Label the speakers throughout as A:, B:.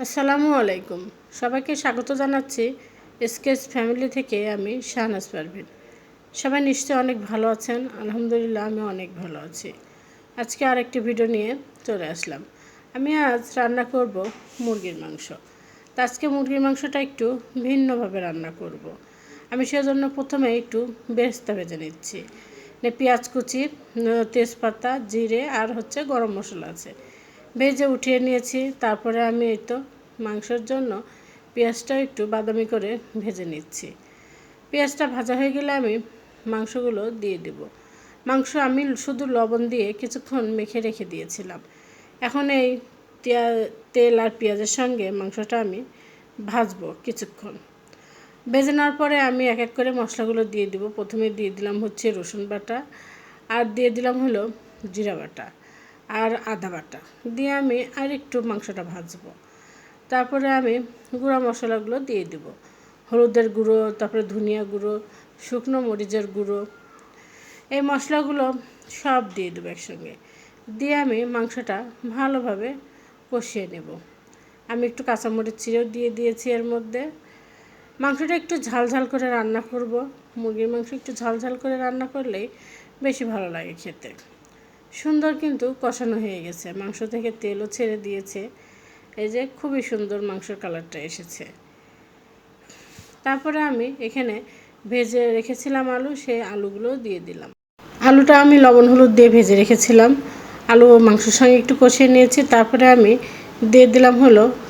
A: আসসালামু আলাইকুম। সবাইকে স্বাগত জানাচ্ছি এসকেস ফ্যামিলি থেকে। আমি শাহনাজ পারভিন। সবাই নিশ্চয়ই অনেক ভালো আছেন। আলহামদুলিল্লাহ আমি অনেক ভালো আছি। আজকে আরেকটি ভিডিও নিয়ে চলে আসলাম। আমি আজ রান্না করব মুরগির মাংস। তো আজকে মুরগির মাংসটা একটু ভিন্নভাবে রান্না করব। আমি সেজন্য প্রথমে একটু বেরেস্তা ভেজে নিচ্ছি। পেঁয়াজ কুচি, তেজপাতা, জিরে আর গরম মশলা আছে, ভেজে উঠিয়ে নিয়েছি। তারপরে আমি এই তো মাংসের জন্য পেঁয়াজটা একটু বাদামি করে ভেজে নিচ্ছি। পেঁয়াজটা ভাজা হয়ে গেলে আমি মাংসগুলো দিয়ে দেব। মাংস আমি শুধু লবণ দিয়ে কিছুক্ষণ মেখে রেখে দিয়েছিলাম। এখন এই তেল আর পেঁয়াজের সঙ্গে মাংসটা আমি ভাজবো কিছুক্ষণ। ভেজে নেওয়ার পরে আমি এক এক করে মশলাগুলো দিয়ে দেব। প্রথমে দিয়ে দিলাম রসুন বাটা, আর দিয়ে দিলাম জিরা বাটা আর আদা বাটা দিয়ে আমি আর একটু মাংসটা ভাজবো। তারপরে আমি গুঁড়া মশলাগুলো দিয়ে দেব। হলুদের গুঁড়ো, তারপরে ধনিয়া গুঁড়ো, শুকনো মরিচের গুঁড়ো, এই মশলাগুলো সব দিয়ে দেবো একসঙ্গে। দিয়ে আমি মাংসটা ভালোভাবে কষিয়ে নেব। আমি একটু কাঁচামরিচ চিড়েও দিয়ে দিয়েছি এর মধ্যে। মাংসটা একটু ঝালঝাল করে রান্না করব। মুরগির মাংস একটু ঝালঝাল করে রান্না করলেই বেশি ভালো লাগে খেতে। সুন্দর কিন্তু কষানো হয়ে গেছে, মাংস থেকে তেলও ছেড়ে দিয়েছে। এই যে খুবই সুন্দর মাংসের কালারটা এসেছে। তারপরে আমি এখানে ভেজে রেখেছিলাম আলু, সেই আলুগুলো দিয়ে দিলাম। আলুটা আমি লবণ হলুদ দিয়ে ভেজে রেখেছিলাম। আলু মাংসের সঙ্গে একটু কষিয়ে নিয়েছি। তারপরে আমি দিয়ে দিলাম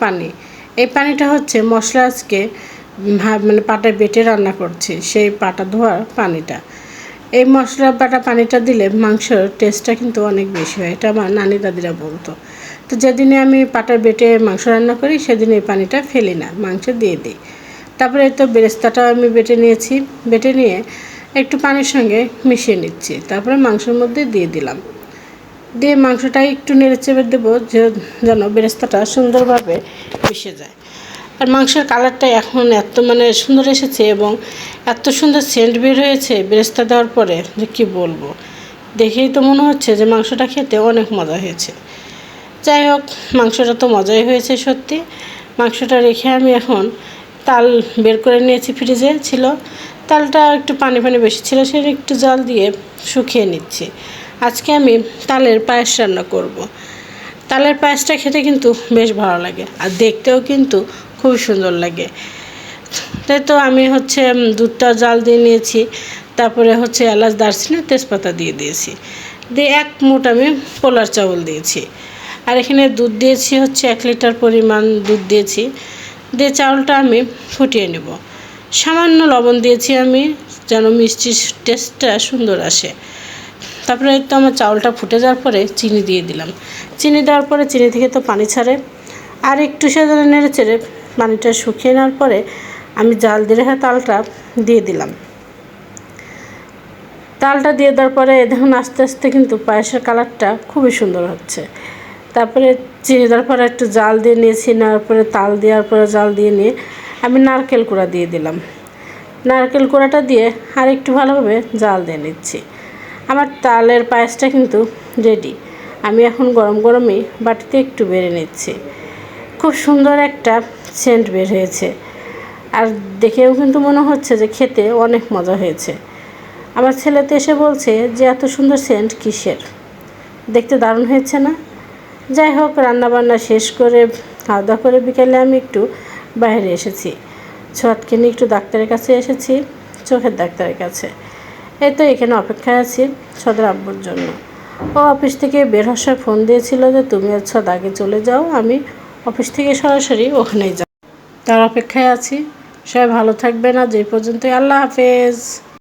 A: পানি। এই পানিটা মশলা আজকে পাটায় বেটে রান্না করছি, সেই পাটা ধোয়ার পানিটা। এই মশলা বাটা পানিটা দিলে মাংসের টেস্টটা কিন্তু অনেক বেশি হয়, এটা আমার নানি দাদিরা বলতো। তো যেদিনে আমি পাটায় বেটে মাংস রান্না করি সেদিন এই পানিটা ফেলি না, মাংসে দিয়ে দিই। তারপরে তো বেরেস্তাটা আমি বেটে নিয়েছি। বেটে নিয়ে একটু পানির সঙ্গে মিশিয়ে নিচ্ছি। তারপরে মাংসের মধ্যে দিয়ে দিলাম। দিয়ে মাংসটা একটু নেড়ে চেড়ে দেবো যেন বেরেস্তাটা সুন্দরভাবে মিশে যায়। আর মাংসের কালারটা এখন এত সুন্দর এসেছে এবং এত সুন্দর সেন্ট বের হয়েছে বেরেস্তা দেওয়ার পরে যে কী বলবো। দেখেই তো মনে হচ্ছে যে মাংসটা খেতে অনেক মজা হয়েছে। যাই হোক, মাংসটা তো মজাই হয়েছে সত্যি। মাংসটা রেখে আমি এখন তাল বের করে নিয়েছি, ফ্রিজে ছিল। তালটা একটু পানি বেশি ছিল, সেটা একটু জল দিয়ে শুকিয়ে নিচ্ছি। আজকে আমি তালের পায়েস রান্না করব। তালের পায়েসটা খেতে কিন্তু বেশ ভালো লাগে আর দেখতেও কিন্তু খুব সুন্দর লাগে। তাই তো আমি দুধটা জাল দিয়ে নিয়েছি। তারপরে এলাচ, দারচিনি, তেজপাতা দিয়ে দিয়েছি। দিয়ে 1 মুঠ আমি পোলার চাউল দিয়েছি। আর এখানে দুধ দিয়েছি 1 লিটার পরিমাণ দুধ দিয়েছি। দিয়ে চাউলটা আমি ফুটিয়ে নেব। সামান্য লবণ দিয়েছি আমি, যেন মিষ্টির টেস্টটা সুন্দর আসে। তারপরে তো আমার চাউলটা ফুটে যাওয়ার পরে চিনি দিয়ে দিলাম। চিনি দেওয়ার পরে চিনি থেকে তো পানি ছাড়ে। আর একটু সেজন্য নেড়ে চেড়ে পানিটা শুকিয়ে নেওয়ার পরে আমি জাল দিয়ে রাখা তালটা দিয়ে দিলাম। তালটা দিয়ে দেওয়ার পরে দেখুন আস্তে আস্তে কিন্তু পায়েসের কালারটা খুবই সুন্দর হচ্ছে। তারপরে চিনি দেওয়ার পরে একটু জাল দিয়ে নিয়েছি। নেওয়ার পরে তাল দেওয়ার পরে জাল দিয়ে নিয়ে আমি নারকেল কোড়া দিয়ে দিলাম। নারকেল কোড়াটা দিয়ে আর একটু ভালোভাবে জাল দিয়ে নিচ্ছি। আমার তালের পায়েসটা কিন্তু রেডি। আমি এখন গরম গরমই বাটিতে একটু বেড়ে নিচ্ছি। খুব সুন্দর একটা সেন্ট বের হয়েছে আর দেখেও কিন্তু মনে হচ্ছে যে খেতে অনেক মজা হয়েছে। আমার ছেলে তো এসে বলছে যে এত সুন্দর সেন্ট কিসের, দেখতে দারুণ হয়েছে না? যাই হোক, রান্নাবান্না শেষ করে খাওয়া দাওয়া করে বিকেলে আমি একটু বাইরে এসেছি। ছোটকে নিয়ে একটু ডাক্তারের কাছে এসেছি, চোখের ডাক্তারের কাছে। এই তো এখানে অপেক্ষায় আছি ছোটর আব্বুর জন্য। ও অফিস থেকে বের হওয়ার সময় ফোন দিয়েছিল যে তুমি আর ছোট আগে চলে যাও, আমি অফিস থেকে সরাসরি ওখানেই যাব। তার অপেক্ষায় আছি। সবাই ভালো থাকবেন। আজ এই পর্যন্তই। আল্লাহ হাফেজ।